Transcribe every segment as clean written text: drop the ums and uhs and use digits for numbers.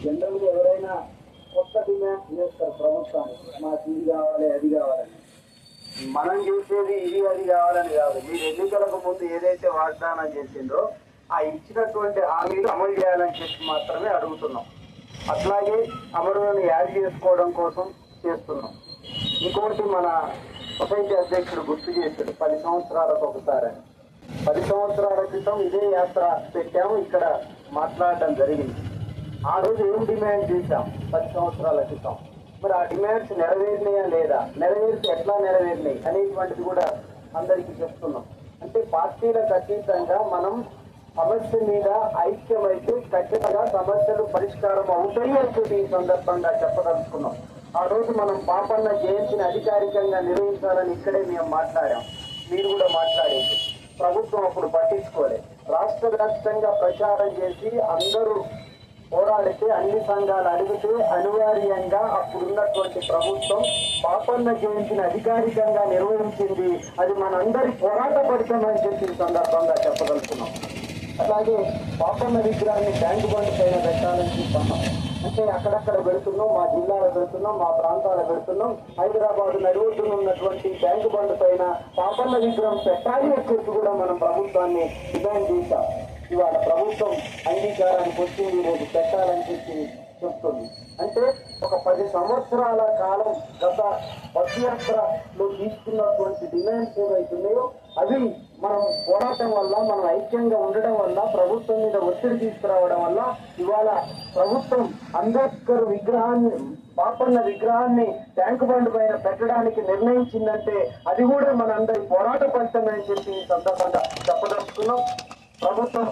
General గా ఎవరైనా కొత్త డిమాండ్స్ చేస్తారు ప్రభుత్వానికి, మాకు ఇది కావాలి అది కావాలని. మనం చేసేది ఇది అది కావాలని కాదు. మీరు ఎన్నికలకు ముందు ఏదైతే వాగ్దానం చేసిందో ఆ ఇచ్చినటువంటి హామీలు అమలు చేయాలని చెప్పి మాత్రమే అడుగుతున్నాం. అట్లాగే అమరులను యాడ్ చేసుకోవడం కోసం చేస్తున్నాం. ఇంకోటి మన సొసైటీ అధ్యక్షుడు గుర్తు చేశాడు 10 సంవత్సరాలకు ఒకసారి అని. 10 సంవత్సరాల క్రితం ఇదే యాత్ర పెట్టాము, ఇక్కడ మాట్లాడడం జరిగింది. ఆ రోజు ఏం డిమాండ్ చేశాం 10 సంవత్సరాల క్రితం, మరి ఆ డిమాండ్స్ నెరవేరినాయా లేదా, నెరవేర్చి ఎట్లా నెరవేరినాయి అనేటువంటిది కూడా అందరికీ చెప్తున్నాం. అంటే పార్టీలకు అతీతంగా మనం సమస్య మీద ఐక్యమైతే ఖచ్చితంగా సమస్యలు పరిష్కారం అవుతాయి అని చెప్పి ఈ సందర్భంగా చెప్పదలుచుకున్నాం. ఆ రోజు మనం పాపన్న జయంతిని అధికారికంగా నిర్వహించాలని ఇక్కడే మేము మాట్లాడాం, మీరు కూడా మాట్లాడేది. ప్రభుత్వం అప్పుడు పట్టించుకోలేదు. రాష్ట్ర వ్యాప్తంగా ప్రచారం చేసి అందరూ పోరాడితే, అన్ని సంఘాలు అడిగితే అనివార్యంగా అప్పుడున్నటువంటి ప్రభుత్వం పాపన్న జయంతిని అధికారికంగా నిర్వహించింది. అది మనందరి పోరాట ఫలితమని చెప్పి ఈ సందర్భంగా చెప్పగలుగుతున్నాం. అలాగే పాపన్న విగ్రహాన్ని ట్యాంక్ బండ్ పైన పెట్టాలని చెప్పన్నాం. అంటే అక్కడక్కడ పెడుతున్నాం, మా జిల్లాలో పెడుతున్నాం, మా ప్రాంతాల్లో పెడుతున్నాం. హైదరాబాద్ నడివొడ్డున ఉన్నటువంటి ట్యాంక్ బండ్ పైన పాపన్న విగ్రహం పెట్టాలి అని చెప్పి కూడా మనం ప్రభుత్వాన్ని డిమాండ్ చేశాం. ఇవాళ ప్రభుత్వం అంగీకారానికి వచ్చింది, రేపు పెట్టాలని చెప్పి చెప్తుంది. అంటే ఒక 10 సంవత్సరాల కాలం గత పదయాత్రలో తీసుకున్నటువంటి డిమాండ్స్ ఏవైతున్నాయో అవి మనం పోరాటం వల్ల, మనం ఐక్యంగా ఉండడం వల్ల, ప్రభుత్వం మీద ఒత్తిడి తీసుకురావడం వల్ల ఇవాళ ప్రభుత్వం అంబేద్కర్ విగ్రహాన్ని, పాపన్న విగ్రహాన్ని ట్యాంక్ బండ్ పైన పెట్టడానికి నిర్ణయించిందంటే అది కూడా మనందరి పోరాట ఫలితమని చెప్పి ఈ సందర్భంగా చెప్పదలుచుకున్నాం. ప్రభుత్వం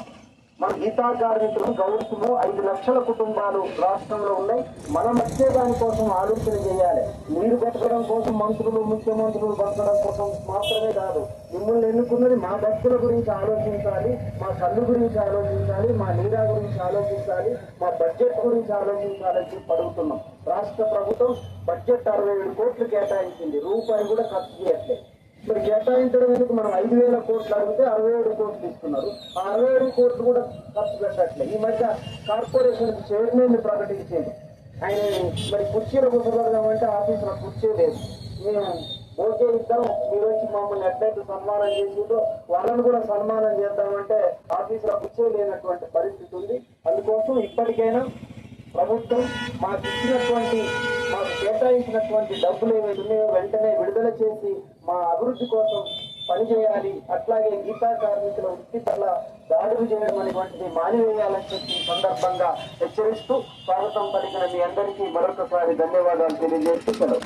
మన గీతా కార్మికులు గౌరవము 5 లక్షల కుటుంబాలు రాష్ట్రంలో ఉన్నాయి. మనం వచ్చే దానికోసం ఆలోచన చేయాలి. మీరు బతకడం కోసం మంత్రులు, ముఖ్యమంత్రులు బతకడం కోసం మాత్రమే కాదు. మిమ్మల్ని ఎన్నుకున్నది మా భక్తుల గురించి ఆలోచించాలి, మా కళ్ళు గురించి ఆలోచించాలి, మా నీరా గురించి ఆలోచించాలి, మా బడ్జెట్ గురించి ఆలోచించాలని చెప్పి అడుగుతున్నాం. రాష్ట్ర ప్రభుత్వం బడ్జెట్ 67 కోట్లు కేటాయించింది, రూపాయి కూడా ఖర్చు చేయట్లేదు. మరి కేటాయించడం ఎందుకు? మనం 5,000 కోట్లు అడిగితే 67 కోట్లు ఇస్తున్నారు. ఆ 67 కోట్లు కూడా ఖర్చు పెట్టట్లేదు. ఈ మధ్య కార్పొరేషన్ చైర్మన్ ప్రకటించింది. ఆయన మరి కుర్చీలో కూర్చోగలదామంటే ఆఫీసులో కుర్చీ లేదు. మేము ఓకే ఇద్దాం, మీరు వచ్చి మమ్మల్ని ఎట్లయితే సన్మానం చేసిందో వాళ్ళని కూడా సన్మానం చేద్దామంటే ఆఫీసులో కుర్చీ లేనటువంటి పరిస్థితి ఉంది. అందుకోసం ఇప్పటికైనా ప్రభుత్వం మాకు ఇచ్చినటువంటి, మాకు కేటాయించినటువంటి డబ్బులు ఏవైతే ఉన్నాయో వెంటనే విడుదల చేసి మా అభివృద్ధి కోసం పనిచేయాలి. అట్లాగే గీతా కార్మికుల వృత్తి పట్ల దాడులు చేయడం అనేటువంటిది మానివేయాలని చెప్పి సందర్భంగా హెచ్చరిస్తూ స్వాగతం పలికిన మీ అందరికీ మరొకసారి ధన్యవాదాలు తెలియజేస్తూ సెలవు.